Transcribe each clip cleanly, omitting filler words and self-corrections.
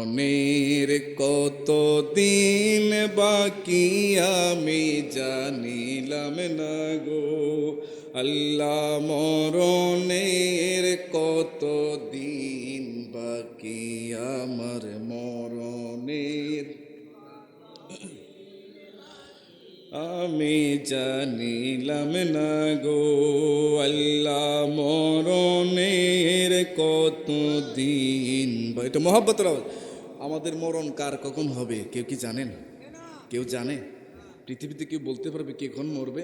মনের কত দিন বাকি আমি জানিলাম না গো আল্লাহ, মরণের কত দিন বাকি আমার মরণের আমি জানিলাম না গো আল্লাহ, মরণের কত দিন। এটা মহব্বতের আওয়াজ। আমাদের মরণ কার কখন হবে কেউ কি জানেন? কেউ জানে? পৃথিবীতে কেউ বলতে পারবে কে কখন মরবে?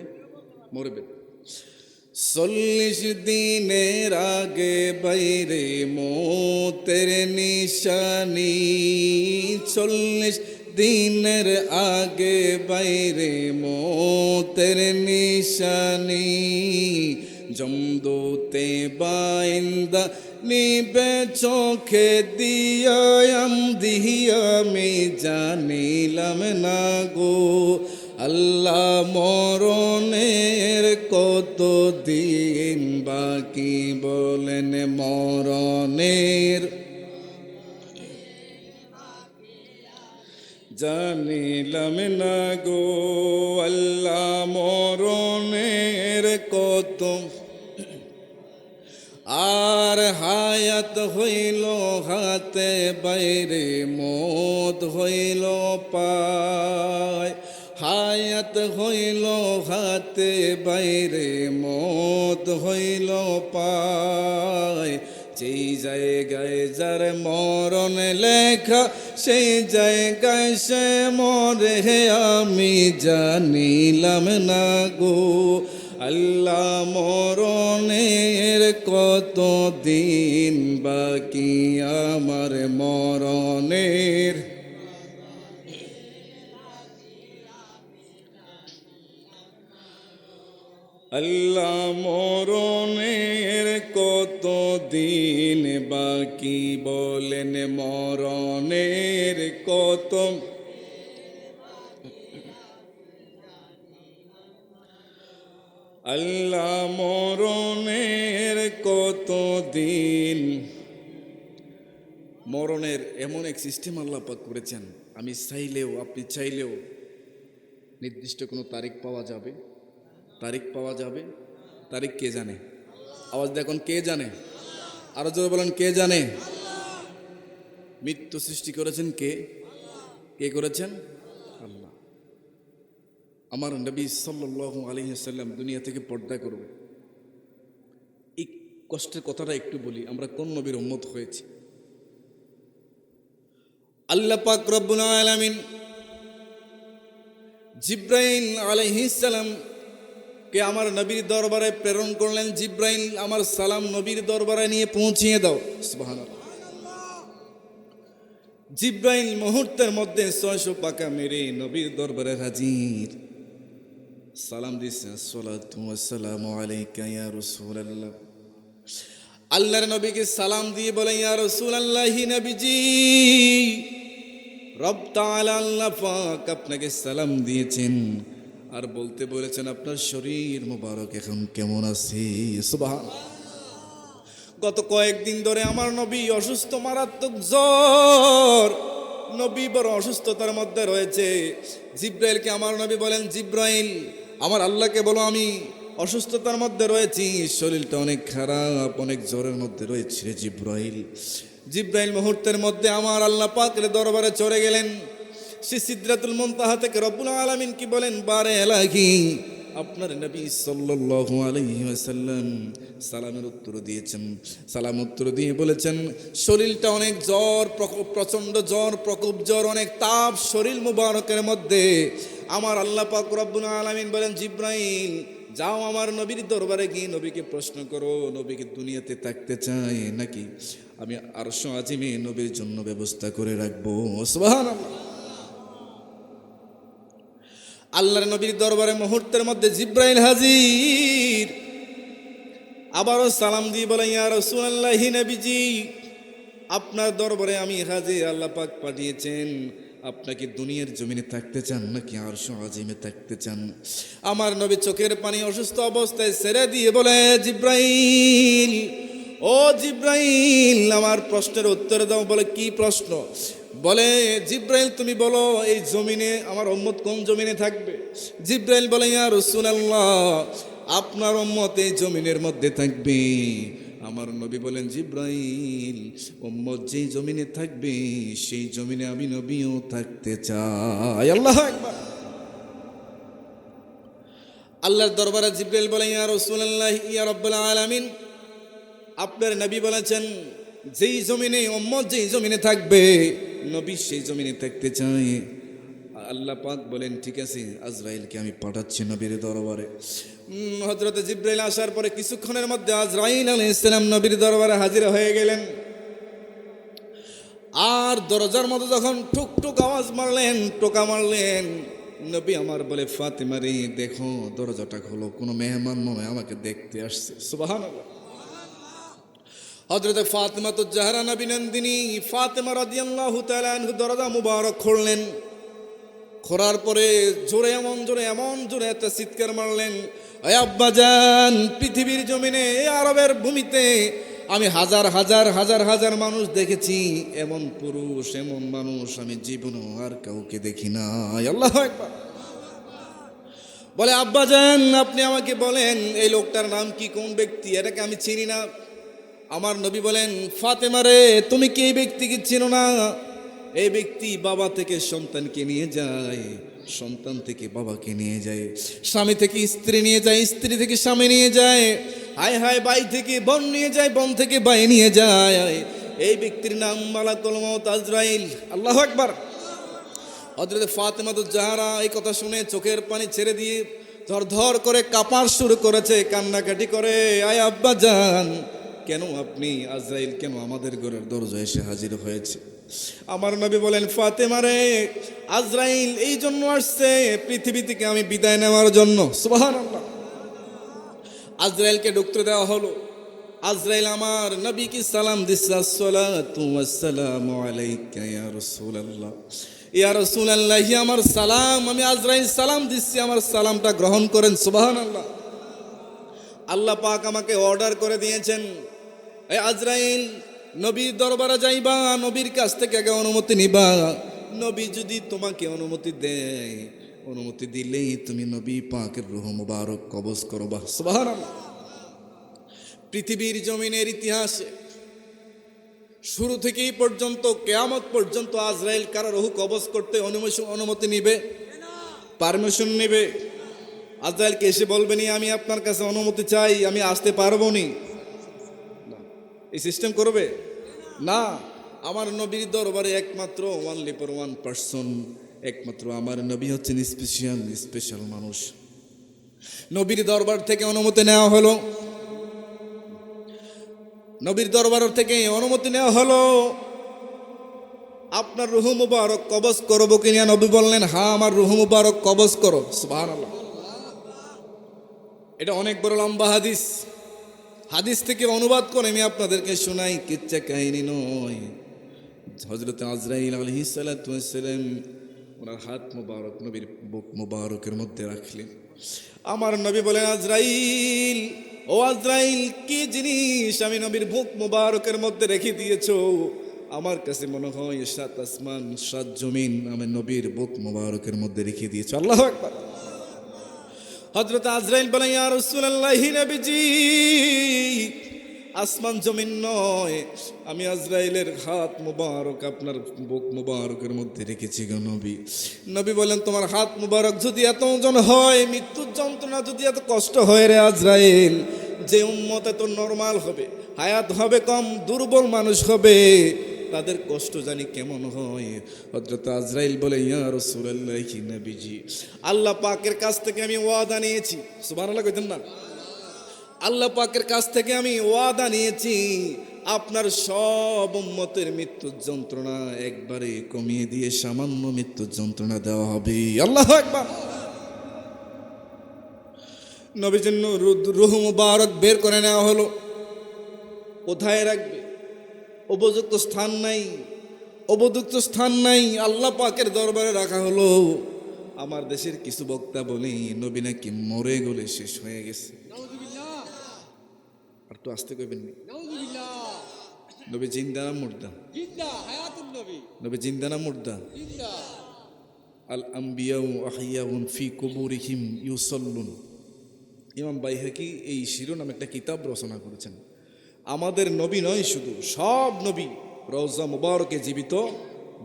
40 দিনের আগে বাইরে মৌতের নিশানি, 40 দিনের আগে বাইরে মৌতের নিশানি, জমদূতে বাইন্দা নিবে চোখে দিয়া আমি জানিলাম না গো আল্লাহ, মরণের কত দিন বাকি বলেন মরণের জানিলাম না গো আল্লাহ, মরণের কত। আর হায়াত হইল হাতে বাইরে মত হইল পায়, হায়াত হইল হাতে বাইরে মত হইল পায়, যেই জায়গায় যার মরণ লেখা সেই জায়গায় সে মরে আমি জানিলাম না গো আল্লাহ, মরণের কত দিন বাকি আমার মরণের আল্লাহ, মরণের কত দিন বাকি বলেন মরণের কত। আল্লাহ, মরণের কত দিন। মরণের এমন এক সিস্টেম আল্লাহ পাক করেছেন, আমি চাইলেও আপনি চাইলেও নির্দিষ্ট কোনো তারিখ পাওয়া যাবে, তারিখ কে জানে? আওয়াজ দেখুন, কে জানে? আরো জোরে বলেন, কে জানে? মৃত্যু সৃষ্টি করেছেন কে? কে করেছেন? আল্লাহ। আমার নবী সাল্লাল্লাহু আলাইহি ওয়াসাল্লাম দুনিয়া থেকে পর্দা করবে। এই কষ্টের কথাটা একটু বলি, আমরা কোন নবীর উম্মত হয়েছি? আল্লাহ পাক রব্বুল আলামিন জিব্রাইল আলাইহিস সালাম কে আমার নবীর দরবারে প্রেরণ করলেন। জিব্রাইল, আমার সালাম নবীর দরবারে নিয়ে পৌঁছিয়ে দাও। সুবহানাল্লাহ। জিব্রাইল মুহূর্তের মধ্যে 600 পাকা মেরে নবীর দরবারে হাজির। সালাম দিয়েছেন, আসসালাতু ওয়াসসালামু আলাইকা ইয়া রাসূলুল্লাহ। আল্লাহর নবীকে সালাম দিয়ে বলেন, ইয়া রাসূলুল্লাহি নবীজি, রব তাআলা আল্লাহ পাক আপনাকে সালাম দিয়েছেন আর বলতে বলেছেন আপনার শরীর মোবারক এখন কেমন আছে? সুবহানাল্লাহ। গত কয়েকদিন ধরে আমার নবী অসুস্থ, মারাত্মক জ্বর, নবী বড় অসুস্থতার মধ্যে রয়েছে। জিব্রাইলকে আমার নবী বলেন, জিব্রাইল, আমার আল্লাহকে বলো আমি অসুস্থতার মধ্যে রয়েছি, শরীরটা অনেক খারাপ, অনেক জ্বরের মধ্যে রয়েছে। জিব্রাইল মুহূর্তের মধ্যে আমার আল্লাহ পাকের দরবারে চলে গেলেন। সে সিদরাতুল মুনতাহা থেকে রব্বুল আলামিন কি বলেন, বারে এলাহি আপনার নবী সাল্লাল্লাহু আলাইহি ওয়াসাল্লাম সালামের উত্তর দিয়েছেন। সালাম উত্তর দিয়ে বলেছেন, শরীরটা অনেক জ্বর, প্রচণ্ড জ্বর, প্রকোপ জ্বর, অনেক তাপ শরীর মুবারকের মধ্যে। আমার আল্লাহ পাক রব্বুল আলামিন বলেন, জিব্রাইল যাও আমার নবীর দরবারে গিয়ে নবীকে প্রশ্ন করো, নবীকে দুনিয়াতে থাকতে চায় নাকি আমি আরশ আজিমে নবীর জন্য ব্যবস্থা করে রাখবো। সুবহানাল্লাহ। আল্লাহর নবীর দরবারে মুহূর্তের মধ্যে জিব্রাইল হাজির। আবারও সালাম দিয়ে বলেন, ইয়া রাসূলুল্লাহি নবীজি, আপনার দরবারে আমি হাজির, আল্লাহ পাক পাঠিয়েছেন, আপনাকে দুনিয়ার জমিনে থাকতে চান নাকি আরশ আজিমে থাকতে চান? আমার নবী চোখের পানি অসুস্থ অবস্থায় ছেড়ে দিয়ে বলে, জিব্রাইল, ও জিব্রাইল, আমার প্রশ্নের উত্তর দাও। বলে, কি প্রশ্ন? বলে জিব্রাইল তুমি বলো এই জমিনে আমার উম্মত কোন জমিনে থাকবে? জিব্রাইল বলে ইয়া রাসূলুল্লাহ আপনার উম্মত এই জমিনের মধ্যে থাকবে। আমার নবী বলেন জিব্রাইল উম্মত যেই জমিনে থাকবে সেই জমিনে আমি নবীও থাকতে চাই। আল্লাহু আকবার। আল্লাহর দরবারে জিব্রাইল বলে ইয়া রাসূলুল্লাহ ইয়া রাব্বুল আলামিন আপনার নবী বলেছেন যেই জমিনে উম্মত যেই জমিনে থাকবে নবী সেই জমিনে থাকতে চায়। আল্লাহ পাক বলেন ঠিক আছে আজরাইলকে আমি পাঠাচ্ছি নবীর দরবারে। হযরত জিব্রাইল আসার পরে কিছুক্ষণের মধ্যে আজরাইল আলাইহিস সালাম নবীর দরবারে হাজির হয়ে গেলেন। আর দরজার মধ্যে যখন ঠুক ঠুক আওয়াজ মারলেন, টোকা মারলেন, নবী আমার বলে ফাতেমা রে দেখো দরজাটা খোলো, কোনো মেহমান মনে হয় আমাকে দেখতে আসছে। সুবহানাল্লাহ। হযরত ফাতেমা তো জাহরা নবী নন্দিনী ফাতেমা রাদিয়াল্লাহু তাআলা আনহা দরজা মুবারক খুললেন। খোলার পরে জোরে এমন জোরে একটা চিৎকার মারলেন, এ আব্বাজান পৃথিবীর জমিনে এই আরবের ভূমিতে আমি হাজার হাজার মানুষ দেখেছি, এমন পুরুষ এমন মানুষ আমি জীবনে আর কাউকে দেখি না। আল্লাহু আকবার। বলে আব্বাজান আপনি আমাকে বলেন এই লোকটার নাম কি, কোন ব্যক্তি, এটাকে আমি চিনি না। আমার নবী বলেন ফাতেমা রে তুমি কি এই ব্যক্তিকে চিনো না? এই ব্যক্তি বাবা থেকে সন্তানকে নিয়ে যায়, সন্তান থেকে বাবাকে নিয়ে যায়, স্বামী থেকে স্ত্রী নিয়ে যায়, স্ত্রী থেকে স্বামী নিয়ে যায়, হায় হায় ভাই থেকে বোন নিয়ে যায়, বোন থেকে ভাই নিয়ে যায়। এই ব্যক্তির নাম মালাকুল মউত আজরাইল। আল্লাহু আকবার। হযরত ফাতেমা তো জাহরা এই কথা শুনে চোখের পানি ছেড়ে দিয়ে ধর করে কাঁপার শুরু করেছে, কান্নাকাটি করে, আয় আব্বা জান কেন আপনি আজরাইল কেন আমাদের ঘরের দরজায় এসে হাজির হয়েছে? আমার নবী বলেন ফাতেমা রে আজরাইল এই জন্য আসছে পৃথিবী থেকে আমি বিদায় নেওয়ার জন্য। সুবহানাল্লাহ। আজরাইলকে ঢুকতে দেওয়া হলো। আজরাইল আমার নবীকে সালাম দিচ্ছে, আসসালাতু ওয়াসসালামু আলাইকা ইয়া রাসূলুল্লাহ। ইয়া রাসূলুল্লাহ আমার সালাম, আমি আজরাইল সালাম দিচ্ছি, আমার সালামটা গ্রহণ করেন। সুবহানাল্লাহ। আল্লাহ পাক আমাকে অর্ডার করে দিয়েছেন, এই আজরাইল নবীর দরবারে যাইবা, নবীর কাছ থেকে আগে অনুমতি নিবা। নবী যদি তোমাকে অনুমতি দেয়, অনুমতি দিলেই তুমি নবী পাকের রূহ মুবারক কবজ করবা। সুবহানাল্লাহ। পৃথিবীর জমিনের ইতিহাসে শুরু থেকেই পর্যন্ত কিয়ামত পর্যন্ত আজরাইল কারো রূহ কবজ করতে অনুমতি নিবে, পারমিশন নেবে? আজরাইলকে এসে বলবেনি আমি আপনার কাছে অনুমতি চাই, আমি আসতে পারবো নি, এই সিস্টেম করবে না। আমার নবীর দরবারে একমাত্র ওয়ানলি ফর ওয়ান পারসন, একমাত্র আমার নবী হচ্ছেন স্পেশাল মানুষ। নবীর দরবার থেকে অনুমতি নেওয়া হলো, নবীর দরবার থেকে অনুমতি নেওয়া হলো, আপনার রূহ মুবারক কবজ করবো কিনা? নবী বললেন হ্যাঁ আমার রূহ মুবারক কবজ করো। সুবহানাল্লাহ। এটা অনেক বড় লম্বা হাদিস, হাদিস থেকে অনুবাদ করে আমি আপনাদেরকে শোনাই, কিচ্ছা কাহিনী নয়। হযরত আজরাইল আলাইহিস সালাতু ওয়াস সালাম ওনার হাত মুবারক নবীর বুক মুবারকের মধ্যে রাখলেন। আমার নবী বলেন আজরাইল, ও আজরাইল কি জিনিস আমি নবীর বুক মুবারকের মধ্যে রেখে দিয়েছো? আমার কাছে মনে হয় 7 আসমান 7 জমিন আমি নবীর বুক মুবারকের মধ্যে রেখে দিয়েছো। আল্লাহু আকবার। হযরত আজরাইল বলেন ইয়া রাসূলুল্লাহ নবীজি আসমান জমিন নয়, আমি আজরাইলের হাত মুবারক আপনার বুক মুবারকের মধ্যে রেখেছি গো নবী। নবী বলেন তোমার হাত মুবারক যদি এত ওজন হয়, মৃত্যুর যন্ত্রণা যদি এত কষ্ট হয় রে আজরাইল, যে উম্মত এত নরমাল হবে, হায়াত হবে কম, দুর্বল মানুষ হবে, তাদের কষ্ট জানি কেমন হয়। হযরত আজরাইল বলে ইয়া রাসূলুল্লাহ নবীজি আল্লাহ পাকের কাছ থেকে আমি ওয়াদা নিয়েছি। সুবহানাল্লাহ কইতেন না? আল্লাহ পাকের কাছ থেকে আমি ওয়াদা নিয়েছি আপনার সব উম্মতের মৃত্যুর যন্ত্রণা একবারে কমিয়ে দিয়ে সামান্য মৃত্যুর যন্ত্রণা দেওয়া হবে। আল্লাহু আকবার। নবীজির রূহ মুবারক বের করে নেওয়া হলো। কোথায় রাখবে? উপযুক্ত স্থান নাই, উপযুক্ত স্থান নাই, আল্লাহ পাকের দরবারে রাখা হলো। আমার দেশের কিছু বক্তা বলে নবী নাকি মরে গলে শেষ হয়ে গেছে। আর তো আসতে কইবেন নি? নবী জিন্দা না মুর্দা? জিন্দা, হায়াতুন নবী নবী জিন্দা না মুর্দা? জিন্দা। আল আম্বিয়াউ আহিয়াউন ফি কুবুরিহিম ইউসাল্লুন। ইমাম বাইহাকি এই শিরোনামে একটা কিতাব রচনা করেছেন। আমাদের নবী নয় শুধু, সব নবী রওজা মুবারকে জীবিত,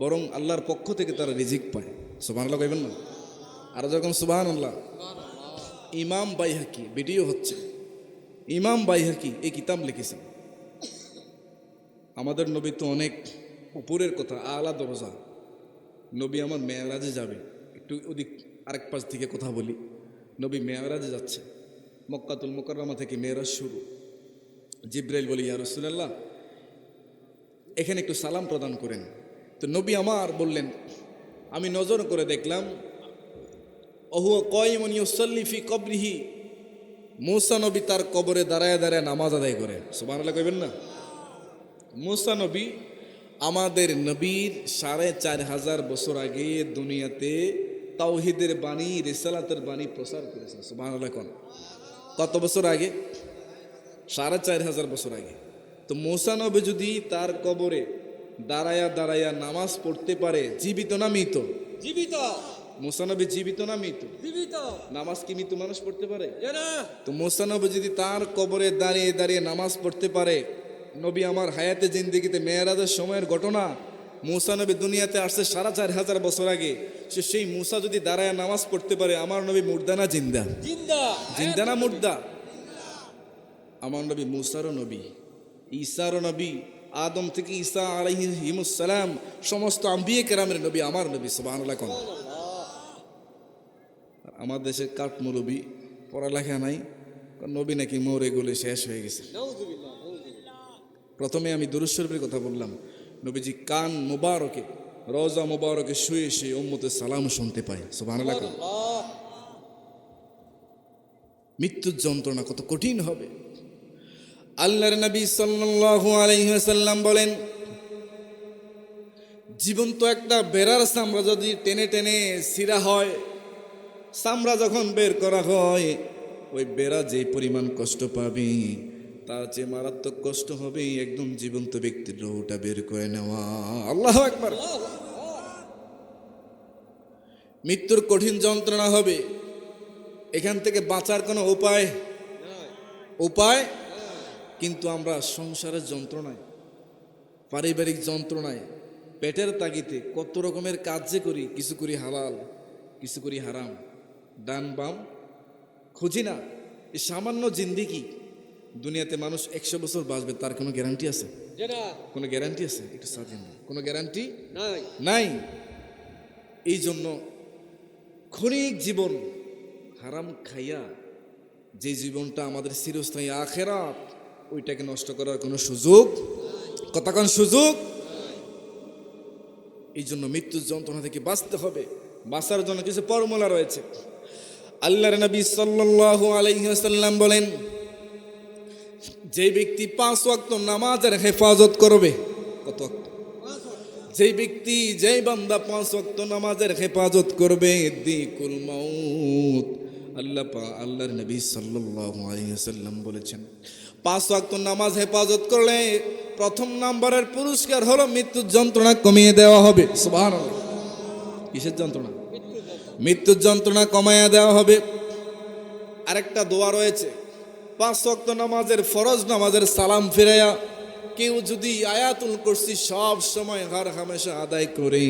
বরং আল্লাহর পক্ষ থেকে তারা রিজিক পায়। সুবহানাল্লাহ কইবেন না? আর যখন সুবহানাল্লাহ। ইমাম বাইহাকি, ভিডিও হচ্ছে, ইমাম বাইহাকি এই কিতাব লিখেছেন। আমাদের নবী তো অনেক উপরের কথা, আলা দরজা। নবী আমার মেয়ারাজে যাবে। একটু ওদিক আরেক পাশ থেকে কথা বলি। নবী মেয়ারাজে যাচ্ছে, মক্কাতুল মুকাররমা থেকে মেয়ারাজ শুরু। জিব্রাইল বলি, ইয়া রাসূলুল্লাহ, এখানে একটু সালাম প্রদান করেন। তো নবী আমার বললেন, আমি নজর করে দেখলাম, ওহুয়া কায়িমুন ইউসাল্লি ফি কবরিহি, মূসা নবী তার কবরে দাঁড়ায় দাঁড়ায় নামাজ আদায় করে। সুবহানাল্লাহ কইবেন না? মূসা নবী আমাদের নবীর ৪৫০০ বছর আগে দুনিয়াতে তাওহীদের বাণী, রিসালাতের বাণী প্রচার করেছেন। সুবহানাল্লাহ কোন? কত বছর আগে? ৪৫০০ বছর আগে। তো মূসা নবী যদি তার কবরে দাঁড়ায়া দাঁড়ায়া নামাজ পড়তে পারে, জীবিত না মৃত? জীবিত। মূসা নবী জীবিত না মৃত? জীবিত। নামাজ কি মৃত মানুষ পড়তে পারে? জানা। তো মূসা নবী যদি তার কবরে দাঁড়িয়ে দাঁড়িয়ে নামাজ পড়তে পারে, নবী আমার হায়াতে জিন্দেগিতে মেয়েরাজের সময়ের ঘটনা, মূসা নবী দুনিয়াতে আসছে ৪৫০০ বছর আগে, সেই মূসা যদি দাঁড়ায় নামাজ পড়তে পারে, আমার নবী মুর্দা না জিন্দা? জিন্দা। জিন্দা না মুর্দা? আমার নবী মূসারও নবী, ঈসারও নবী, আদম থেকে ঈসা আলাইহিস সালাম সমস্ত আম্বিয়ে কেরামের নবী আমার নবী। সুবহানাল্লাহ কোন? আমার দেশের কাঠ মুরবি, পড়ালেখা নাই, নবী নাকি মরে গলে শেষ হয়ে গেছে। নাউযুবিল্লাহ, নাউযুবিল্লাহ। প্রথমে আমি দুরূদ শরীফের কথা বললাম। নবীজি কান মুবারকে, রওজা মুবারকে শুয়ে শুয়ে উম্মতের সালাম শুনতে পায়। সুবহানাল্লাহ কোন? আল্লাহ। মৃত্যুর যন্ত্রণা কত কঠিন হবে। আল্লাহর নবী সাল্লাল্লাহু আলাইহি ওয়াসাল্লাম বলেন, জীবন্ত একটা বেড়ার চামড়া যদি টেনে টেনে ছিঁড়া হয়, চামড়া যখন বের করা হয়, ওই বেড়া যে পরিমাণ কষ্ট পাবে, তার যে মারাত্মক কষ্ট হবে একদম জীবন্ত ব্যক্তির রূহটা বের করে নেওয়া। আল্লাহু আকবার। মৃত্যুর কঠিন যন্ত্রণা হবে। এখান থেকে বাঁচার কোনো উপায় উপায় কিন্তু আমরা সংসারের যন্ত্রণায়, পারিবারিক যন্ত্রণায়, পেটের তাগিতে কত রকমের কাজ যে করি, কিছু করি হালাল, কিছু করি হারাম, ডান বাম খুঁজি না। এই সামান্য জিন্দেগি, দুনিয়াতে মানুষ ১০০ বছর বাঁচবে, তার কোনো গ্যারান্টি আছে? জানা। কোনো গ্যারান্টি আছে? একটু সাথে কোনো গ্যারান্টি নাই। নাই। এই জন্য ক্ষণিক জীবন হারাম খাইয়া যে জীবনটা আমাদের চিরস্থায়ী আখেরাত, ওইটাকে নষ্ট করার কোনো সুযোগ, কতক্ষণ সুযোগ? এই জন্য মৃত্যুর যন্ত্রণা থেকে বাঁচতে হবে। বাঁচার জন্য কিছু ফর্মুলা রয়েছে। আল্লাহর নবী সাল্লাল্লাহু আলাইহি ওয়াসাল্লাম বলেন, যে ব্যক্তি ৫ ওয়াক্ত নামাজের হেফাজত করবে, কত ওয়াক্ত? যেই ব্যক্তি, যেই বান্দা ৫ ওয়াক্ত নামাজের হেফাজত করবে, দিকুল মাউত, আল্লাহর নবী সাল্লাল্লাহু আলাইহি ওয়াসাল্লাম বলেছেন, ৫ ওয়াক্ত নামাজ হেফাজত করলে প্রথম নাম্বারের পুরস্কার হলো মৃত্যুর যন্ত্রণা কমিয়ে দেওয়া হবে। সুবহানাল্লাহ। কিসের যন্ত্রণা? মৃত্যুর যন্ত্রণা কমাইয়া দেওয়া হবে। আরেকটা দোয়া রয়েছে, ৫ ওয়াক্ত নামাজের, ফরজ নামাজের সালাম ফিরাইয়া কেউ যদি আয়াতুল কুরসি সব সময় হর হামেশা আদায় করে,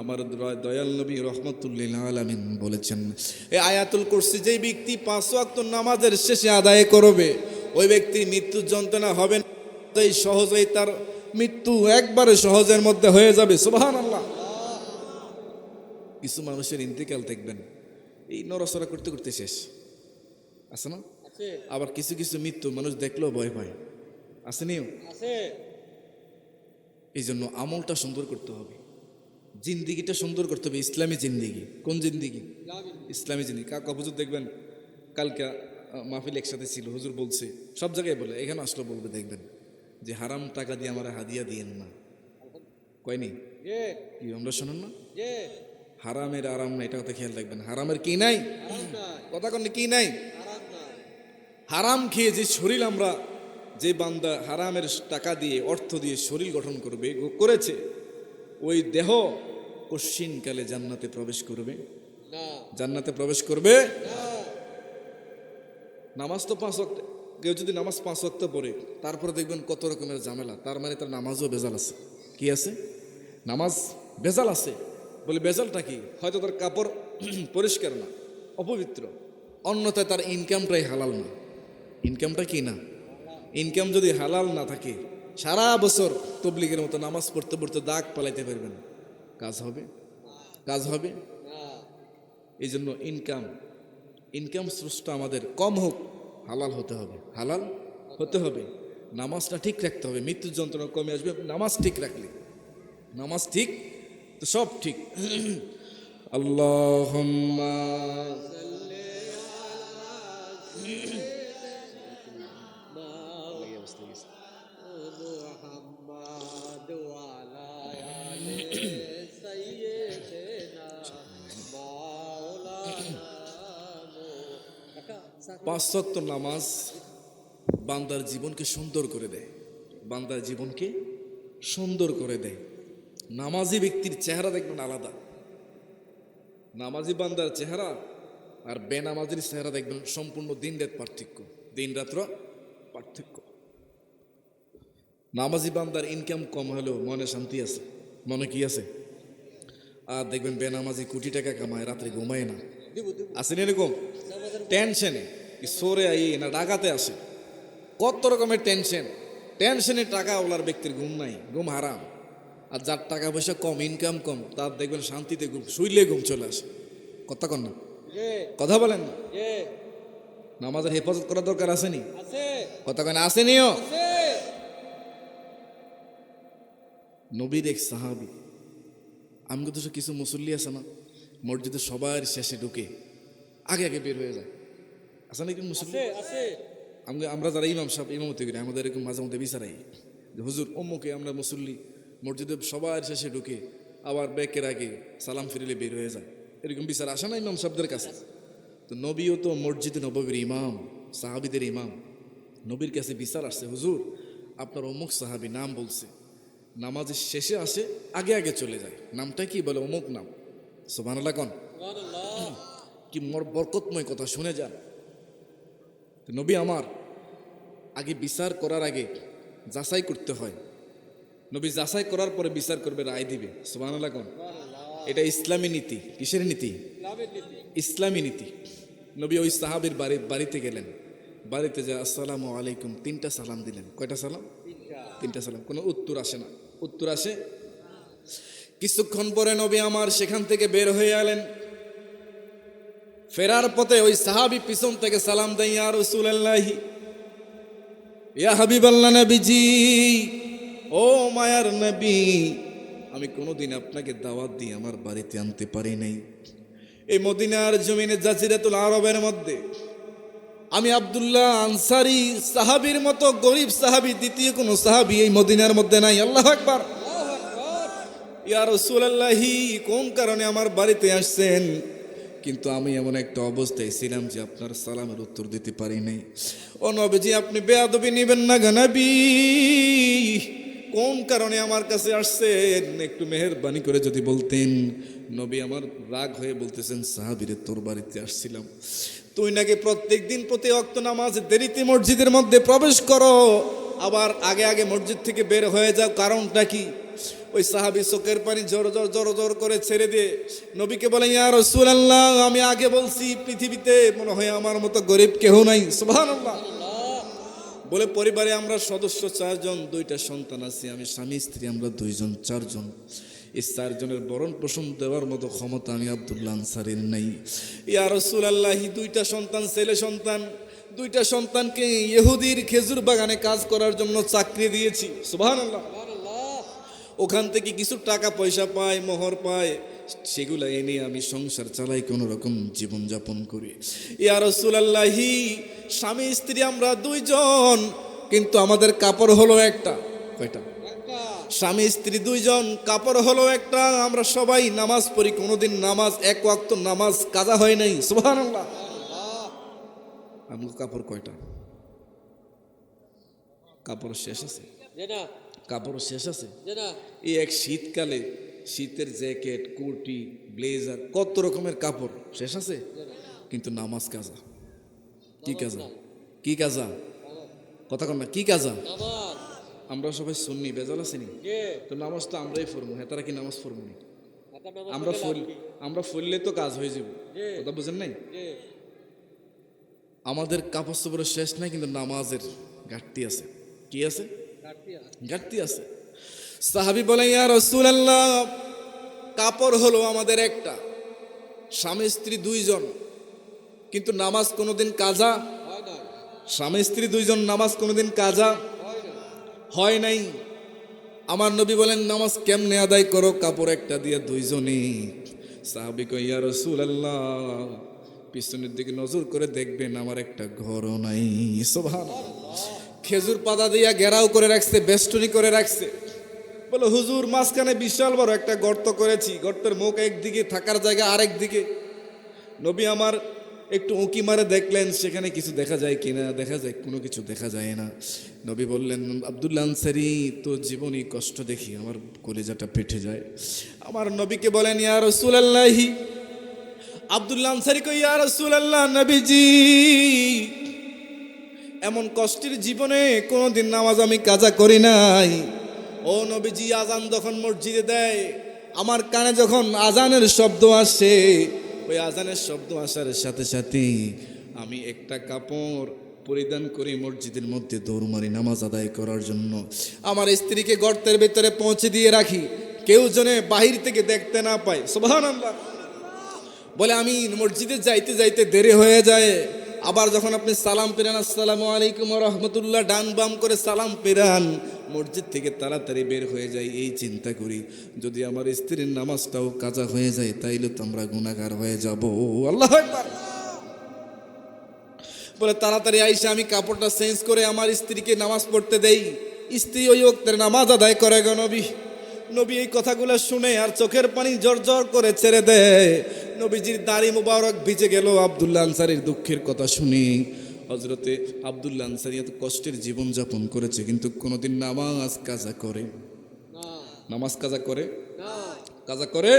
আমার দয়াল নবী রহমতুল্লিল আলামিন বলেছেন, এই আয়াতুল কুরসি যেই ব্যক্তি ৫ ওয়াক্ত নামাজের শেষে আদায় করবে, ওই ব্যক্তির মৃত্যুর যন্ত্রণা হবে না, সহজেই তার মৃত্যু একবারে সহজের মধ্যে হয়ে যাবে। সুবহানাল্লাহ। কিছু মানুষের ইন্তেকাল দেখবেন এই নড়াচড়া করতে করতে শেষ, আছে না? আছে। আবার কিছু কিছু মৃত্যু মানুষ দেখলেও ভয় পায়, আসেনিও? আছে। এই জন্য আমলটা সুন্দর করতে হবে, জিন্দিগিটা সুন্দর করতে হবে। ইসলামী জিন্দিগি। কোন জিন্দিগি? ইসলামী জিন্দিগি। কাকা হুজুর দেখবেন কালকে মাহফিল একসাথে ছিল, হুজুর বলছে, সব জায়গায় বলে, এখানে আসলে বলবে, দেখবেন যে হারাম টাকা দিয়ে আমার হাদিয়া দিয়েন না, কয়নি? জি। কি আমরা শোনেন না? জি। হারামের আরাম না, এটা কথা খেয়াল রাখবেন। হারামের কি নাই? হারাম নাই। কথা কন কি নাই? হারাম নাই। হারাম খেয়ে যে শরীর আমরা যে বান্দা হারামের টাকা দিয়ে অর্থ দিয়ে শরীর গঠন করবে করেছে, ওই দেহ কশ্চিনকালে জান্নাতে প্রবেশ করবে না জান্নাতে প্রবেশ করবে না নামাজ তো 5 ওয়াক্ত, কেউ যদি নামাজ 5 ওয়াক্ত পড়ে তারপরে দেখবেন কত রকমের ঝামেলা, তার মানে তার নামাজও বেজাল আছে। কি আছে? নামাজ বেজাল আছে। বলে বেজালটা কি? হয়তো তার কাপড় পরিষ্কার না, অপবিত্র, অন্যথায় তার ইনকামটাই হালাল না। ইনকামটা কি না? ইনকাম যদি হালাল না থাকে, সারা বছর তবলিগের মতো নামাজ পড়তে পড়তে দাগ পালাইতে পারবেন, কাজ হবে? কাজ হবে? না এই জন্য ইনকাম সোর্সটা আমাদের কম হোক, হালাল হতে হবে, হালাল হতে হবে। নামাজটা ঠিক রাখতে হবে, মৃত্যুর যন্ত্রণা কমে আসবে নামাজ ঠিক রাখলে। নামাজ ঠিক তো সব ঠিক। আল্লাহুম্মা মুহাম্মাদ ওয়ালা আলে সাইয়্যিদিনা মাওলানা কাকা 5 ওয়াক্ত নামাজ বান্দার জীবনকে সুন্দর করে দেয়, বান্দার জীবনকে সুন্দর করে দেয়। নামাজি ব্যক্তির চেহারা দেখবেন আলাদা। নামাজি বান্দার চেহারা আর বেনামাজির চেহারা দেখবেন সম্পূর্ণ দিন রাত পার্থক্য, দিন রাত্র পার্থক্য। নামাজি বান্দার ইনকাম কম হলেও মনে শান্তি আছে, মনে কি আছে? আর দেখবেন বেনামাজি কোটি টাকা কামায়, রাত্রে ঘুমায় না। দিব দিব আসেন এরকম টেনশনে, সরে আই না ডাকাতে আসে, কত রকমের টেনশনে টাকা ওলার ব্যক্তির ঘুম নাই, ঘুম হারাম। আর যার টাকা পয়সা কম, ইনকাম কম, তার দেখবেন শান্তিতে ঘুম, শুইলে ঘুম চলে আসে। কথা কন না, এ কথা বলেন না। এ নামাজের হেফাজত করা দরকার আসেনি? আছে কথা কেন আসেনিও? আছে নবীর এক সাহাবি, আমি তো কিছু মুসল্লি আছে না মসজিদে সবার শেষে ঢুকে আগে আগে বের হয়ে যায়, আছে নাকি মুসল্লি? আছে আছে আমরা যারা ইমাম সাহেব ইমামতি করি, আমাদের এরকম মাঝে মধ্যে বিচারাই যে হুজুর অম্মুকে আমরা মুসল্লি মসজিদে সবার শেষে ঢুকে আবার ব্যাকের আগে সালাম ফিরিলে বের হয়ে যায়, এরকম বিচার আসে না ইমাম সাহেবদের কাছে? তো নবীও তো মসজিদে নববীর ইমাম, সাহাবিদের ইমাম, নবীর কাছে বিচার আসছে, হুজুর আপনার অমুক সাহাবি নাম বলছে, নামাজের শেষে আসে আগে আগে চলে যায়, নামটা কি? বলে অমুক নাম। সুবহানাল্লাহ কোন, সুবহানাল্লাহ কি বরকতময় কথা, শুনে যান। তো নবী আমার আগে বিচার করার আগে যাচাই করতে হয়, নবী যাচাই করার পরে বিচার করবে, রায় দিবে। সুবহানাল্লাহ কোন, এটা ইসলামী নীতি। কিসের নীতি? লাভের নীতি ইসলামী নীতি। নবী ওই সাহাবীর বাড়িতে গেলেন, বাড়িতে যা আসসালামু আলাইকুম 3টা সালাম দিলেন। কয়টা সালাম? 3টা সালাম। কোনো উত্তর আসে না। উত্তর আসে? কিছুক্ষণ পরে নবী আমার সেখান থেকে বের হয়ে এলেন, ফেরার পথে ওই সাহাবী পিছন থেকে সালাম দেয়, ইয়া রাসূলুল্লাহি, ইয়া হাবিবাল্লাহ, নবীজি, ও মায়ার নবী, আমি কোনোদিন আপনাকে দাওয়াত দিয়ে আমার বাড়িতে আনতে পারি নাই। এই মদিনার জমিনে জাজিরাতুল আরবের মধ্যে আমি আব্দুল্লাহ আনসারী সাহাবীর মতো গরিব সাহাবী দ্বিতীয় কোনো সাহাবী এই মদিনার মধ্যে নাই। আল্লাহু আকবার। ইয়া রাসূলুল্লাহি, কোন কারণে আমার বাড়িতে আসছেন? কিন্তু আমি এমন একটা অবস্থায় ছিলাম যে আপনার সালামের উত্তর দিতে পারি নাই। ও নবীজি, আপনি বেয়াদবি নেবেন না গো নবী, কোন কারণে আমার কাছে আসছেন একটু মেহেরবানি করে যদি বলতেন। নবী আমার রাগ হয়ে বলতেছেন, সাহাবীরে তোর বাড়িতে আসছিলাম, তুই নাকি প্রত্যেক দিন প্রতি ওয়াক্ত নামাজ দেরিতে মসজিদের মধ্যে প্রবেশ করো, আবার আগে আগে মসজিদ থেকে বের হয়ে যাও, কারণটা কি? ওই সাহাবী চোখের পানি জোর জোর করে ছেড়ে দিয়ে নবীকে বলেন, ইয়া রাসূলুল্লাহ, আমি আগে বলছি পৃথিবীতে মনে হয় আমার মতো গরিব কেউ নাই। সুবহানাল্লাহ। বলে পরিবারে আমরা সদস্য 4 জন, 2টা সন্তান আছে, আমি স্বামী স্ত্রী আমরা 2 জন, 4 জন। এই 4 জনের ভরণ পোষণ দেওয়ার মতো ক্ষমতা আমি আব্দুল্লাহ আনসারীর নাই। ইয়া রাসূলুল্লাহ, 2টা সন্তান, ছেলে সন্তান, 2টা সন্তানকে ইহুদির খেজুর বাগানে কাজ করার জন্য চাকরি দিয়েছি। সুবহানাল্লাহ। ওখান থেকে কিছু টাকা পয়সা পায়, মোহর পায়, সেগুলো এনে আমি সংসার চালাই, কোনো রকম জীবনযাপন করি। ইয়া রাসূলুল্লাহি, স্বামী স্ত্রী আমরা 2 জন, কিন্তু আমাদের কাপড় হলো একটা। কয়টা? স্বামী স্ত্রী 2 জন, কাপড় হলো একটা, আমরা সবাই নামাজ পড়ি, কোনোদিন নামাজ 1 ওয়াক্ত নামাজ কাজা হয় নাই। সুবহানাল্লাহ। আমগো কাপড় কয়টা? কাপড় শেষ আছে, যে না, কাপড় শেষ আছে। যে না, এই এক শীতকালে শীতের জ্যাকেট, কোটি, ব্লেজার, কত রকমের কাপড় শেষ আছে, কিন্তু নামাজ কাজা। কি কাজা? কি কাজা? কথা কন না, কি কাজা? নামাজ, আমরা সবাই শুননি, বেজাল আছেনি, যে তো নামাজ তো আমরাই পড়বো, হ্যাঁ তারা কি নামাজ পড়বো নি? মাথা নামাজ আমরা পড়লে লাভ কি? আমরা ফললে তো কাজ হয়ে যাব, জি। কথা বুঝেন নাই? যে আমাদের কাপড় চোপড়ের শেষ নাই, কিন্তু নামাজের ঘাটতি আছে। কি আছে? কাটতি আছে। ঘাটতি আছে। সাহাবী বলেন, ইয়া রাসূলুল্লাহ, কাপড় হলো আমাদের একটা, স্বামী স্ত্রী দুইজন, কিন্তু নামাজ কোনোদিন কাজা। হয় না, স্বামী স্ত্রী দুইজন, নামাজ কোনোদিন কাজা হয় না। হয় নাই। আমার নবী বলেন, নামাজ কেমনে আদায় করো? কাপড় একটা দিয়ে দুইজনই। সাহাবী কয়, ইয়া রাসূলুল্লাহ, পিছনের দিকে নজর করে দেখবেন আমার একটা ঘরও নাই। সুবহানাল্লাহ। খেজুর পাতা দিয়া ঘেরাও করে রাখছে, বেষ্টনী করে রাখছে। বলে, হুজুর, মাঝখানে বিশাল বড় একটা গর্ত করেছি, গর্তের মুখ একদিকে, থাকার জায়গা আরেক দিকে। নবী আমার একটু উঁকি মারে দেখলেন সেখানে কিছু দেখা যায় কিনা, দেখা যায় কোনো কিছু দেখা যায় না। নবী বললেন, আব্দুল্লাহ আনসারী, তোর জীবনী কষ্ট দেখি আমার কলিজাটা ফেটে যায়। আমার নবীকে বলেন, ইয়া রাসূলুল্লাহি, আব্দুল্লাহ আনসারী কই, ইয়া রাসূলুল্লাহ, নবীজি, এমন কষ্টের জীবনে কোনোদিন নামাজ আমি কাজা করি নাই। ও নবীজি, আজান যখন মসজিদে দেয়, আমার কানে যখন আজানের শব্দ আসে, ওই আজানের শব্দ আসার সাথে সাথে আমি একটা কাপড় পরিধান করি, মসজিদের মধ্যে দৌড় মারি নামাজ আদায় করার জন্য। আমার স্ত্রীকে গর্তের ভিতরে পৌঁছে দিয়ে রাখি, কেউ যেন বাহির থেকে দেখতে না পায়। সুবহানাল্লাহ। বলে, আমি মসজিদে যাইতে যাইতে দেরি হয়ে যায়। আবার যখন আপনি সালাম পেরান, আসসালামু আলাইকুম ওয়া রাহমাতুল্লাহ, ডান বাম করে সালাম পেরান, মসজিদ থেকে তাড়াতাড়ি বের হয়ে যাই। এই চিন্তা করি, যদি আমার স্ত্রীর নামাজটাও কাজা হয়ে যায়, তাইলে তো আমরা গুনাহগার হয়ে যাব। আল্লাহু আকবার। বলে, তাড়াতাড়ি আইসা আমি কাপড়টা চেঞ্জ করে আমার স্ত্রীকে নামাজ পড়তে দেই। স্ত্রী ওই ওক্তের নামাজ আদায় করে গো নবী। নবী এই কথাগুলো শুনে আর চোখের পানি জর্জর করে ছেড়ে দেয়। নবীজির দাড়ি মুবারক ভিজে গেল আব্দুল্লাহ আনসারীর দুঃখের কথা শুনি। হযরতে আব্দুল্লাহ আনসারী এত কষ্টের জীবন যাপন করেছে, কিন্তু কোনোদিন নামাজ কাজা করে? না, নামাজ কাজা করে? না, কাজা করে?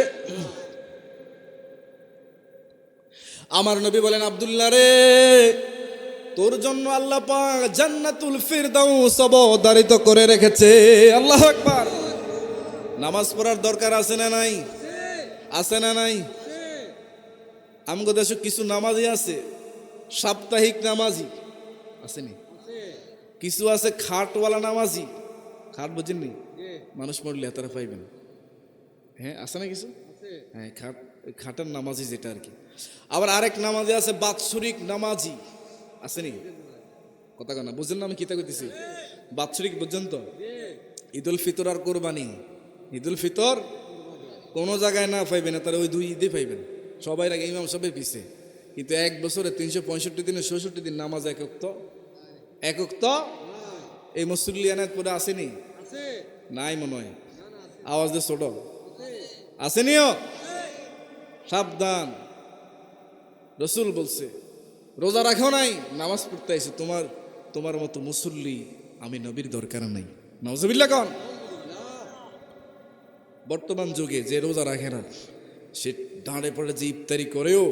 আমার নবী বলেন, আব্দুল্লাহ রে, তোর জন্য আল্লাহ পাক জান্নাতুল ফিরদাউস অবধারিত করে রেখেছে। আল্লাহু আকবার। নামাজ পড়ার দরকার আছে না নাই? আছে না নাই? আমগো দেশে কিছু নামাজি আছে, সাপ্তাহিক নামাজি আসেনি, কিছু আছে খাটওয়ালা নামাজি। খাট বুঝেননি? যে মানুষ মরলে তারা পাইবেন, হ্যাঁ আছে না কিছু, আছে, হ্যাঁ খাট, ওই খাটের নামাজি যেটা আর কি। আবার আরেক নামাজি আছে বাৎসরিক নামাজি, আসেনি? কথা কেন বুঝলেন না আমি কিতা কইতেছি? বাৎসরিক বুঝছেন তো? যে ঈদুল ফিতর আর কোরবানি। ঈদুল ফিতর কোনো জায়গায় না পাইবেন, তারা ওই দুই ঈদে পাইবেন, সবাই আগে ইমাম সবাই পিছে। কিন্তু এক বছরে 365 দিনে 66 দিন নামাজ একক একক এই মুসল্লিয়ানাত পরে আসেনি? আছে, নাই মনে হয়, না, না, আছে, আওয়াজ দিয়ে ছোট আছে, আসেনিও। সাবধান, রসুল বলছে, রোজা রাখো নাই, নামাজ পড়তে আইছে, তোমার মতো মুসল্লি আমি নবীর দরকার নাই। নাউজুবিল্লাহ কোন? বর্তমান যুগে যে রোজা রাখে না, সে দাঁড়ে পড়ে যে ইফতারি করেও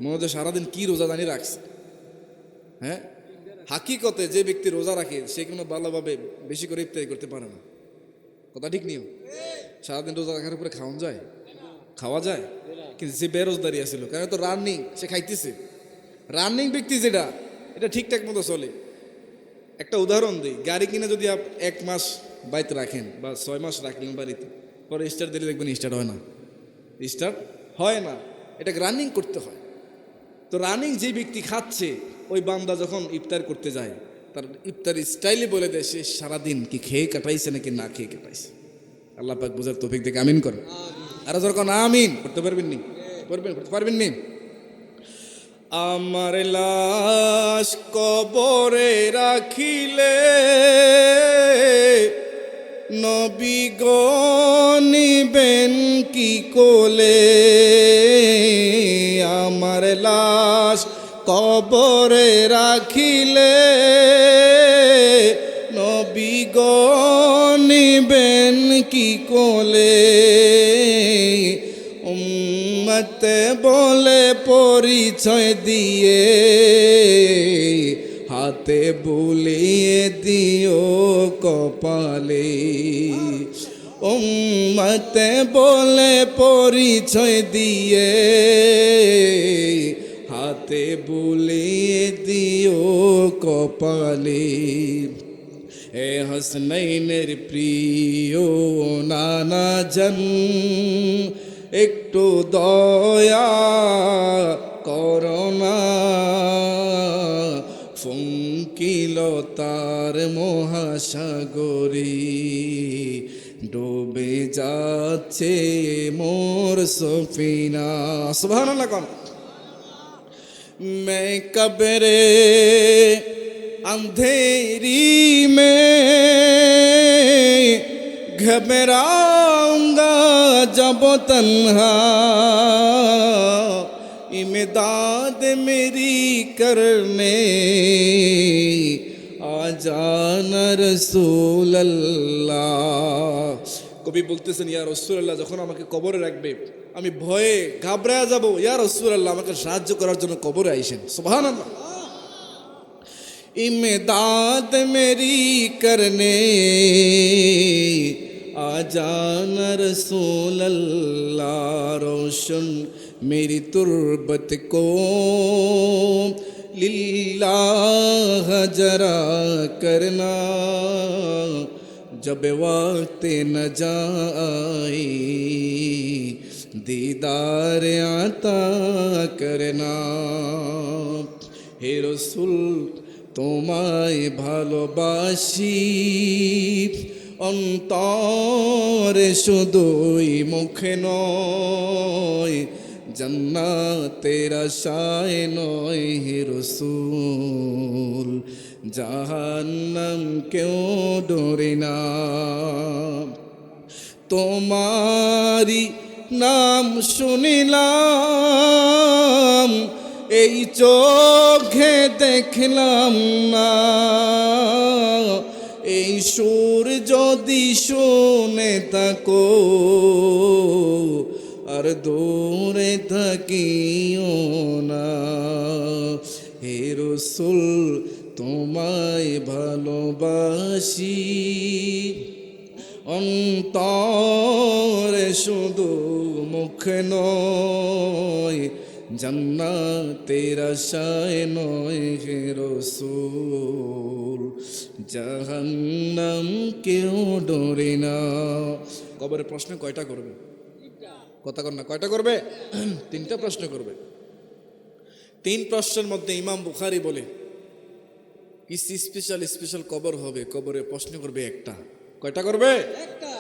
মনে হয় সারাদিন কি রোজা দানি রাখছে। হ্যাঁ, হাকিকতে যে ব্যক্তি রোজা রাখে সে কোনো ভালোভাবে বেশি করে ইফতারি করতে পারে না। কথা ঠিক নিও। সারাদিন রোজা রাখার উপরে খাওয়া যায়, খাওয়া যায়, কিন্তু যে বেরোজদারি আছিল, কারণ তো রানিং, সে খাইতেছে। রানিং ব্যক্তি যেটা, এটা ঠিকঠাক মতো চলে। একটা উদাহরণ দিই, গাড়ি কিনে যদি আপনি 1 মাস বাড়িতে রাখেন বা 6 মাস রাখলেন বাড়িতে, পরে স্টার্ট দিলে দেখবেন স্টার্ট হয় না, স্টার্ট হয় না। এটাকে রানিং করতে হয়। তো রানিং যে ব্যক্তি খাচ্ছে, ওই বান্দা যখন ইফতার করতে যায়, তার ইফতার স্টাইলে বলে দেয় সে সারাদিন কি খেয়ে কাটাইছে নাকি না খেয়ে কাটাইছে। আল্লাহ পাক বুঝার তৌফিক দেখে আমিন করেন। আর যখন আমিন করতে পারবেন নি, করতে পারবেন নি। আমার লাশ কবরে রাখিলে নবী গো নিবেন কি কোলে, আমার লাশ কবরে রাখিলে উম্মতে বলে পরিচয় দিয়ে হাতে বুলিয়ে দিও কপালে উম্মতে বলে পরিচয় দিয়ে হাতে বুলিয়ে দিও কপালে এ হাসনাইনের প্রিয় নানা জন একটু দয়া করোনা ফঙ্কিলতার মহাসাগরী ডুবে যাচ্ছে মোর সফিনা সুবহানাল্লাহ কোন मैं कब्रे अंधेरी में घबराऊंगा जब तन्हा इमदाद मेरी करने आ जाना रसूल अल्लाह কবি বলতেছেন ইয়া রাসূলুল্লাহ যখন আমাকে কবরে রাখবে আমি ভয়ে ঘাবড়ায়া যাব ইয়া রাসূলুল্লাহ আমাকে সাহায্য করার জন্য কবরে আইসেন সুবহানাল্লাহ इमदाद मेरी करने आ जाना रसूल अल्लाह रोशन मेरी तुरबत को लिल्लाह जरा करना जब वक्त न जाए दीदार आता करना हे रसूल তোমায় ভালোবাসি অন্তরে শুধুই মুখে নয় জান্নাতের আশায় নয় হে রাসূল জাহান্নাম কেউ ডরে না তোমারি নাম শুনিলাম এই চোখে দেখলাম না এই সুর যদি শুনে থাকো আর দূরে থাকিও না হে রাসূল তোমায় ভালোবাসি অন্তরে শুধু মুখ নয় জান্নাতের আশায় নয় হে রাসূল জাহান্নাম কেউ ডরে না কবরের প্রশ্ন কয়টা করবে কথা কর না কয়টা করবে তিনটা প্রশ্ন করবে তিন প্রশ্নের মধ্যে ইমাম বুখারী বলে কিছু স্পেশাল কবর হবে কবরে প্রশ্ন করবে একটা কয়টা করবে একটা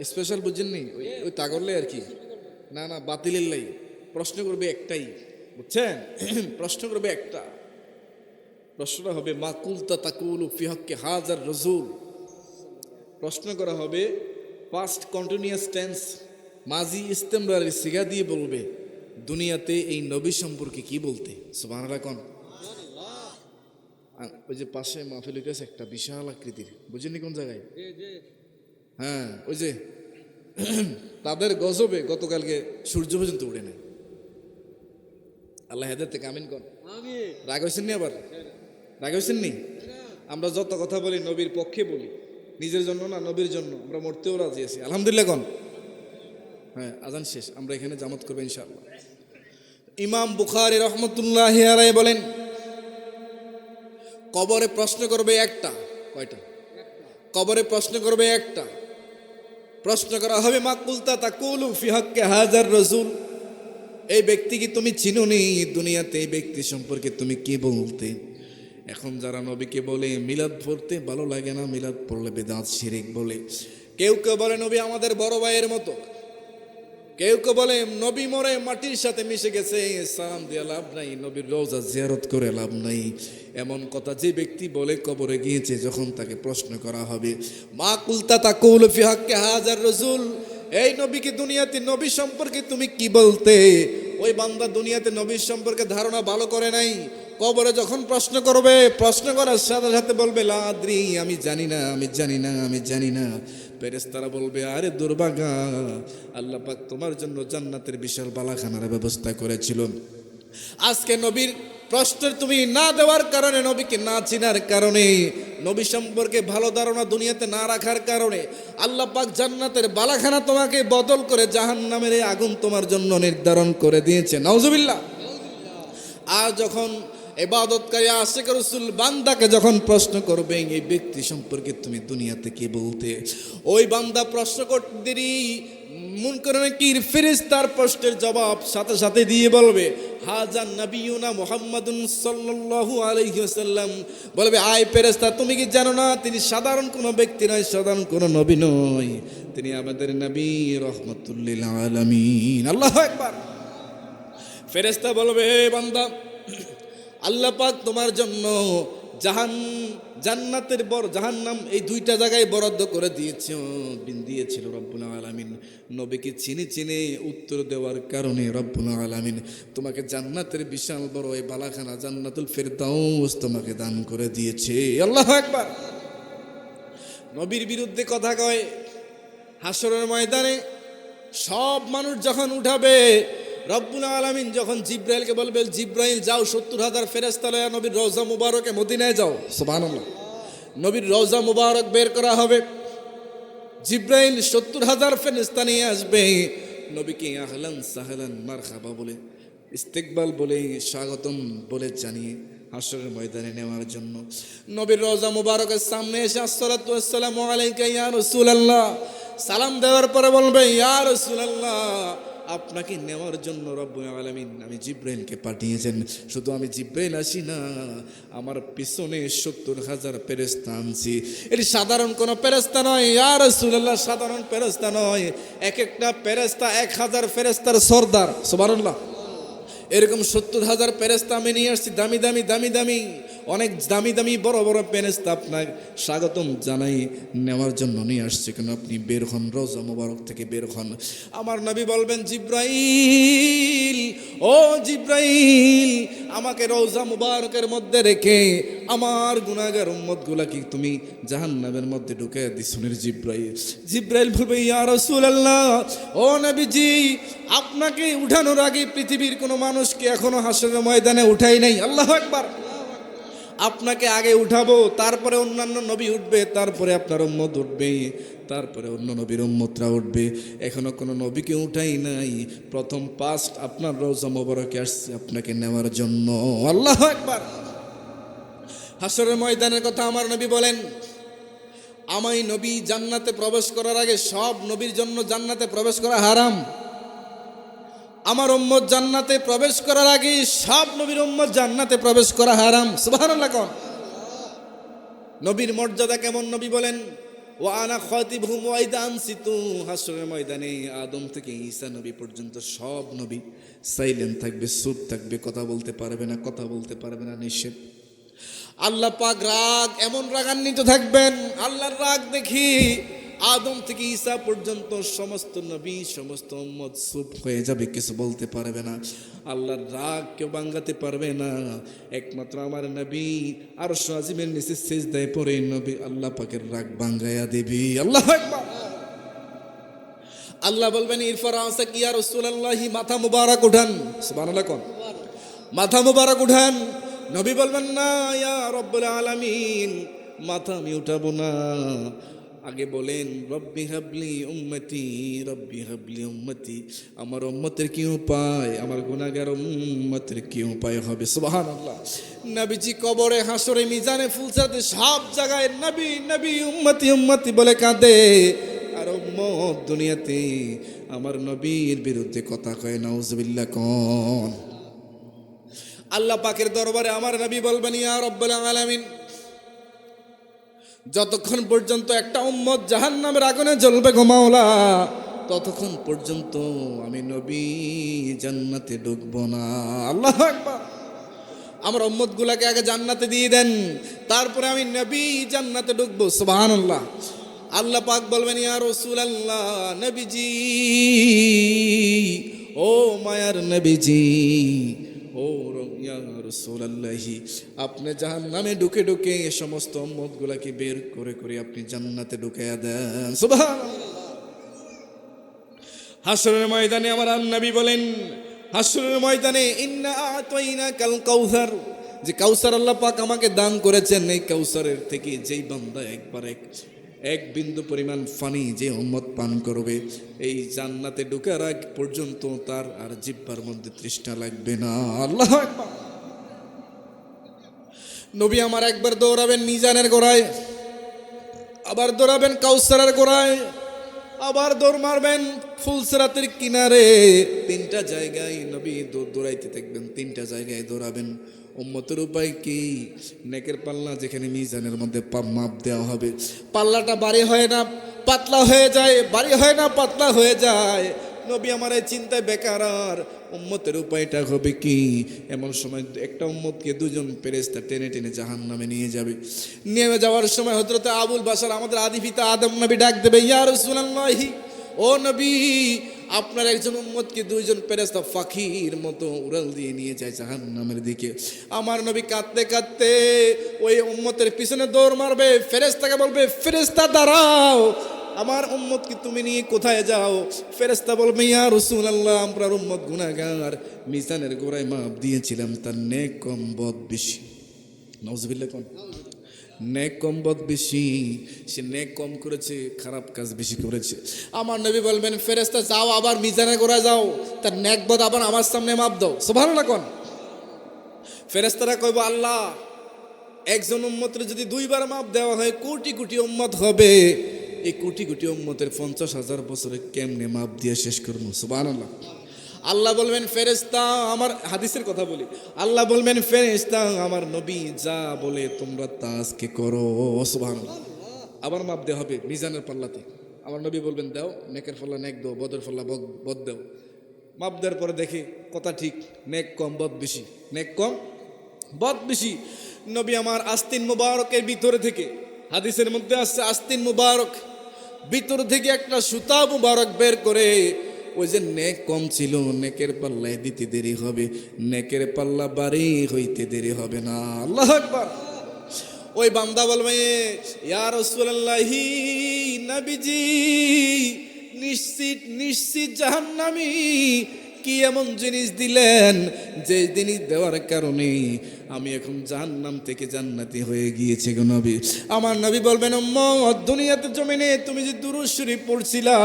স্পেশাল বুঝেননি ওই তাগরলে আর কি না না বাতিলের লাই প্রশ্ন করবে একটাই বুঝছেন প্রশ্ন করবে একটা প্রশ্নটা হবে মা কুলতা তাকুলু ফি হক্কি হাজার রাসূল প্রশ্ন করা হবে পাস্ট কন্টিনিউয়াস টেন্স মাজি ইস্তেমরারি সিগা দিয়ে বলবে দুনিয়াতে এই নবী সম্পর্কে কি বলতে সুবহানাল্লাহ কোন ওই যে পাশে মাহফিল হইতেছে একটা বিশাল আকৃতির বুঝেননি কোন জায়গায় হ্যাঁ ওই যে তাদের গজবে গতকালকে সূর্য পর্যন্ত উঠে নেয় আল্লাহ হেদায়েত থেকে আমিন কোন রাগ হয়েছেন নি আবার রাগ হয়েছেন নি আমরা যত কথা বলি নবীর পক্ষে বলি নিজের জন্য না নবীর জন্য আমরা মরতেও রাজি আছি আলহামদুলিল্লাহ কোন হ্যাঁ আজান শেষ আমরা এখানে জামাত করবো ইনশাআল্লাহ ইমাম বুখারী রাহমাতুল্লাহি আলাইহি বলেন কবরে প্রশ্ন করবে একটা কয়টা কবরে প্রশ্ন করবে একটা প্রশ্ন করা হবে মা কুলতা তাকুলু ফি হক্কি হাজার রাসূল এই ব্যক্তি কি তুমি চিনোনি দুনিয়াতে এই ব্যক্তি সম্পর্কে তুমি কি বলতে এখন যারা নবীকে বলে মিলাদ পড়তে ভালো লাগে না মিলাদ পড়লে বিদআত শিরক বলে কেউ কেউ বলে নবী আমাদের বড় ভাইয়ের মতো কেউ কেউ বলে নবী মরে মাটির সাথে মিশে গেছে সালাম দিয়ে লাভ নাই নবীর রওজা জিয়ারত করে লাভ নাই এমন কথা যে ব্যক্তি বলে কবরে গিয়েছে যখন তাকে প্রশ্ন করা হবে মা কুলতা তাকুলু ফি হক্কি হাজার রাসূল এই নবীকে দুনিয়াতে নবী সম্পর্কে তুমি কি বলতে ওই বান্দা দুনিয়াতে নবীর সম্পর্কে ধারণা ভালো করে নাই কবরে যখন প্রশ্ন করবে, প্রশ্ন করার সাথে সাথে বলবে লা আদ্রি, আমি জানি না, আমি জানি না, আমি জানি না। ফেরেশতারা বলবে আরে দুর্ভাগা, আল্লাহ পাক তোমার জন্য জান্নাতের বিশাল বালাখানার ব্যবস্থা করেছিল। আজকে নবীর প্রশ্নের তুমি না দেওয়ার কারণে, নবীকে না চিনার কারণে, নবী সম্পর্কে ভালো ধারণা দুনিয়াতে না রাখার কারণে আল্লাহ পাক জান্নাতের বালাখানা তোমাকে বদল করে জাহান্নামের এই আগুন তোমার জন্য নির্ধারণ করে দিয়েছে। নাউজুবিল্লাহ। আর যখন ইবাদতকারী আশিক রাসূল বান্দাকে যখন প্রশ্ন করবে এই ব্যক্তি সম্পর্কে তুমি দুনিয়াতে কি বলতে, ওই বান্দা প্রশ্ন করতে দেরি মুনকার নাকির ফেরেশতার প্রশ্নের জবাব সাথে সাথে দিয়ে বলবে হাজান নবিয়ুনা মুহাম্মাদুন সাল্লাল্লাহু আলাইহি ওয়াসাল্লাম। বলবে আয় ফেরেশতা, তুমি কি জানো না তিনি সাধারণ কোনো ব্যক্তি নয়, সাধারণ কোনো নবী নয়, তিনি আমাদের নবী রাহমাতুল লিল আলামিন। আল্লাহু আকবার। ফেরেশতা বলবে হে বান্দা, আল্লাহ পাক তোমার জন্য জান্নাতের জাহান্নাম এই দুইটা জায়গায় বরাদ্দ করে দিয়েছিল রব্বুল আলামিন। নবীকে চিনে চিনে উত্তর দেওয়ার কারণে রব্বুল আলামিন তোমাকে জান্নাতের বিশাল বড় এই বালাখানা জান্নাতুল ফেরদাউস তোমাকে দান করে দিয়েছে। আল্লাহু আকবার। নবীর বিরুদ্ধে কথা কয় হাসরের ময়দানে সব মানুষ যখন উঠাবে, রব্বুল আলামিন যখন জিব্রাইলকে বলবে জিব্রাইল যাও 70,000 ফেরেশতা লয়া নবীর রওজা মুবারকে মদিনায় যাও, সুবহানাল্লাহ, নবীর রওজা মুবারক বের করা হবে। জিব্রাইল 70,000 ফেরেশতা নিয়ে আসবে, নবীকে আহলান সাহলান মারহাবা বলে ইস্তেকবাল বলে স্বাগতম বলে জানিয়ে হাসরের ময়দানে নেওয়ার জন্য নবীর রওজা মুবারকের সামনে এসে আসসালাতু ওয়াসসালামু আলাইকা ইয়া রাসূলুল্লাহ সালাম দেওয়ার পরে বলবে ইয়া রাসূলুল্লাহ, আপনাকে নেওয়ার জন্য রব্বুল আলামিন আমি জিব্রাইলকে পাঠিয়েছেন। শুধু আমি জিব্রাইল আসি না, আমার পিছনে 70,000 ফেরেশতা আনছি। এটি সাধারণ কোনো ফেরেশতা নয় ইয়া রাসূলুল্লাহ, সাধারণ ফেরেশতা নয়, এক একটা ফেরেশতা 1000 ফেরেশতার সর্দার, সুবহানাল্লাহ। এরকম 70,000 ফেরেশতা আমি নিয়ে আসছি, দামি দামি দামি দামি অনেক দামি দামি বড় বড় ফেরেশতা আপনার স্বাগতম জানাই নেওয়ার জন্য নিয়ে আসছে। কেন আপনি বের হন, রওজা মুবারক থেকে বের হন। আমার নবী বলবেন জিব্রাইল, ও জিব্রাইল, আমাকে রওজা মুবারকের মধ্যে রেখে আমার গুনাহগার উম্মতগুলা কি তুমি জাহান্নামের মধ্যে ঢুকে দিছুনের জিব্রাইল। জিব্রাইল বলবে ইয়া রাসূলুল্লাহ, ও নবীজি, আপনাকে উঠানোর আগে পৃথিবীর কোনো মানুষকে এখনো হাসরের ময়দানে উঠাই নাই। আল্লাহু আকবার। আপনাকে আগে উঠাবো, তারপরে অন্যান্য নবী উঠবে, তারপরে আপনার উম্মত উঠবে, তারপরে অন্য নবীর উম্মতরা উঠবে। এখনো কোনো নবীকে উঠাই নাই, প্রথম পাস্ট আপনার রওজা মুবারকে আসছে আপনাকে নেওয়ার জন্য। আল্লাহু আকবার। হাসরের ময়দানের কথা আমার নবী বলেন, আমায় নবী জান্নাতে প্রবেশ করার আগে সব নবীর জন্য জান্নাতে প্রবেশ করা হারাম। আমার উম্মত জান্নাতে প্রবেশ করার আগে সব নবীর উম্মত জান্নাতে প্রবেশ করা হারাম। সুবহানাল্লাহ। কোন নবীর মর্যাদা কেমন নবী বলেন, ওয়া আনা খাতিবুহুম ওয়া ইদা আনসিতু। হাসরের ময়দানে আদম থেকে ঈসা নবী পর্যন্ত সব নবী সাইলেন্ট থাকবে, চুপ থাকবে, কথা বলতে পারবে না, কথা বলতে পারবে না, নিষেধ। আল্লাহ পাক রাগ, এমন রাগান্বিত থাকবেন, আল্লাহর রাগ দেখি আদম থেকে ঈসা পর্যন্ত সমস্ত নবী সমস্ত উম্মত চুপ হয়ে যাবে, কিছু বলতে পারবে না। আল্লাহর রাগ কেউ ভাঙাতে পারবে না, একমাত্র আমার নবী আরশ আজিমের নিচে সিজদায় পড়ে নবী আল্লাহ পাকের রাগ ভাঙায়া দেবে। আল্লাহু আকবার। আল্লাহ বলবেন ইরফা রাসাক ইয়া রাসূলুল্লাহ, মাথা মুবারক উঠান। সুবহানাল্লাহ। কোন মাথা মুবারক উঠান। নবী বলবেন না ইয়া রব্বুল আলামিন, মাথা আমি উঠাবো না। আগে বলেন রব্বি হাবলি উম্মতি, রব্বি হাবলি উম্মতি, আমার উম্মতের কি উপায়, আমার গুনাহগার উম্মতের কি উপায় হবে। সুবহানাল্লাহ। নবীজি কবরে, হাসরে, মিজানে, ফুলসাতে সব জায়গায় নবী নবী উম্মতি উম্মতি বলে কাঁদে, আর উম্মত দুনিয়াতে আমার নবীর বিরুদ্ধে কথা কয়। নাউজুবিল্লাহ। কোন আল্লাহ পাকের দরবারে আমার নবী বলবেন ইয়া রব্বুল আলামিন, যতক্ষণ পর্যন্ত একটা উম্মত জাহান্নামের আগুনে জ্বলবে গো মাওলা, ততক্ষণ পর্যন্ত আমি নবী জান্নাতে ঢুকবো না। আল্লাহু আকবার। আমার উম্মত গুলাকে আগে জান্নাতে দিয়ে দেন, তারপরে আমি নবী জান্নাতে ঢুকবো। সুবহানাল্লাহ। আল্লাহ পাক বলবেন ইয়া রাসূলুল্লাহ, নবীজি, ও মায়ার নবীজি, ও ইয়া রাসূলুল্লাহি, আপনি জাহান্নামে ঢুকে ঢুকে এই সমস্ত উম্মতগুলাকে বের করে করে আপনি জান্নাতে ঢুকাইয়া দেন। সুবহানাল্লাহ। হাসরের ময়দানে আমার নবী বলেন, হাসরের ময়দানে ইন্না আতাইনাকাল কাউসার, যে কাউসার আল্লাহ পাক আমাকে দান করেছেন, এই কাউসারের থেকে যেই বান্দা একবার এক বিন্দু পরিমাণ পানি যে উম্মত পান করবে, এই জান্নাতে ঢোকার আগ পর্যন্ত তার আর জিহ্বার মধ্যে তৃষ্ণা লাগবে না। আল্লাহু আকবার। নবী আমার একবার দৌড়াবেন মিজানের গোড়ায়, আবার দৌড়াবেন কাউসারের গোড়ায়, আবার দৌড় মারবেন ফুলসিরাতের কিনারে। তিনটা জায়গায় নবী দৌড়াইতে থাকবেন, তিনটা জায়গায় দৌড়াবেন। উম্মতের উপায় কি? নেকের পাল্লা যেখানে মিজানের মধ্যে মাপ দেওয়া হবে, পাল্লাটা বাড়ি হয় না পাতলা হয়ে যায়, বাড়ি হয় না পাতলা হয়ে যায়। নবী আমার এই চিন্তায় বেকার। আর উম্মতের উপায়টা হবে কি? এমন সময় একটা উম্মতকে দুজন ফেরেশতা টেনে টেনে জাহান্নামে নিয়ে যাবে। নিয়ে যাওয়ার সময় হযরত আবুল বাশার আমাদের আদি পিতা আদম নবী ডাক দেবে, ইয়া রাসূলুল্লাহি, ও নবী, আপনার একজন উম্মতকে দুইজন ফেরেশতা পাখির মতো উড়াল দিয়ে নিয়ে যায় জাহান্নামের দিকে। আমার নবী কাঁদতে কাঁদতে ওই উম্মতের পিছনে দৌড় মারবে, ফেরেশতাকে বলবে, ফেরেশতা দাঁড়াও, আমার উম্মতকে তুমি নিয়ে কোথায় যাও? ফেরেশতা বলবে, ইয়া রাসূলুল্লাহ, আপনার উম্মত গুনাহগার, মিজানের গোড়ায় মাপ দিয়েছিলাম, তার নেক কম বদ বেশি। নাউজুবিল্লাহ কোন? নেক কম বদ বেশি, সে নেক কম করেছে, খারাপ কাজ বেশি করেছে। আমার নবী বলবেন, ফেরেশতা যাও, আবার মিজানের গোড়ায় যাও, তার নেক বদ আবার আমার সামনে মাপ দাও। সুবহানাল্লাহ কোন? ফেরেশতারা কইব, আল্লাহ, একজন উম্মতের যদি দুইবার মাপ দেওয়া হয়, কোটি কোটি উম্মত হবে, এই কোটি কোটি উম্মতের 50,000 বছরে কেমনে মাপ দিয়ে শেষ করবো? সুবহানাল্লাহ। আল্লাহ বলবেন, ফেরেশতা আমার, হাদিসের কথা বলি, আল্লাহ বলবেন, ফেরেশতা আমার নবী যা বলে তোমরা তা আজকে করো। সুবহানাল্লাহ। আবার মাপ দেওয়া হবে মিজানের পাল্লাতে। আমার নবী বলবেন, দাও, নেকের পাল্লা নেক দাও, বদের পাল্লা বদ দাও। মাপ দেওয়ার পরে দেখে কথা ঠিক, নেক কম বদ বেশি, নেক কম বদ বেশি। নবী আমার আস্তিন মুবারকের ভিতরে থেকে, হাদিসের মধ্যে আসছে, আস্তিন মুবারক ভিতর থেকে একটা সুতা মুবারক বের করে, ওই যে নেক কম ছিল, নেকের পাল্লায় দিতে দেরি হবে, নেকের পাল্লা বাড়ি হইতে দেরি হবে না। আল্লাহু আকবার। ওই বান্দা বলবে, ইয়া রাসূলুল্লাহি, নবীজি নিশ্চিত নিশ্চিত জাহান্নামী, কি এমন জিনিস দিলেন যে জিনিস দেওয়ার কারণে আমি এখন জাহান্নাম থেকে জান্নাতি হয়ে গিয়েছি গো নবী। আমার নবী বলবেন, উম্মত, দুনিয়াতে জমিনে তুমি যে দুরূদ শরীফ পড়ছিলা,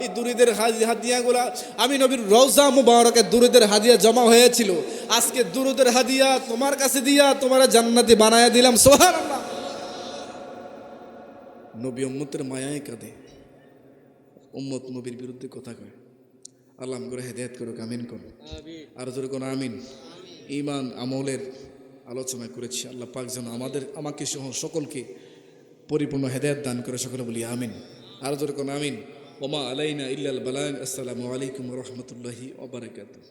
এই দুরূদের হাদিয়াগুলা, আমি নবীর রওজা মুবারকে দুরূদের হাদিয়া জমা হয়েছিল, আজকে দুরূদের হাদিয়া তোমার কাছে দিয়া তোমার জান্নাতি বানায়া দিলাম। সুবহানাল্লাহ। নবী উম্মতের মায়ায় কাঁদে, উম্মত নবীর বিরুদ্ধে কথা কয়। আল্লাহ করে হেদায়েত করুক, আমিন কোন? আর জোরে কোন আমিন। ঈমান আমলের আলোচনা করেছি, আল্লাহ পাক যেন আমাকে সহ সকলকে পরিপূর্ণ হেদায়েত দান করে, সকলে বলি আমিন। আর জোরে কোন আমিন। ওমা আলাইনা ইল্লাল বালাগ। আসসালামু আলাইকুম ওয়া রাহমাতুল্লাহি ওয়া বারাকাতুহু।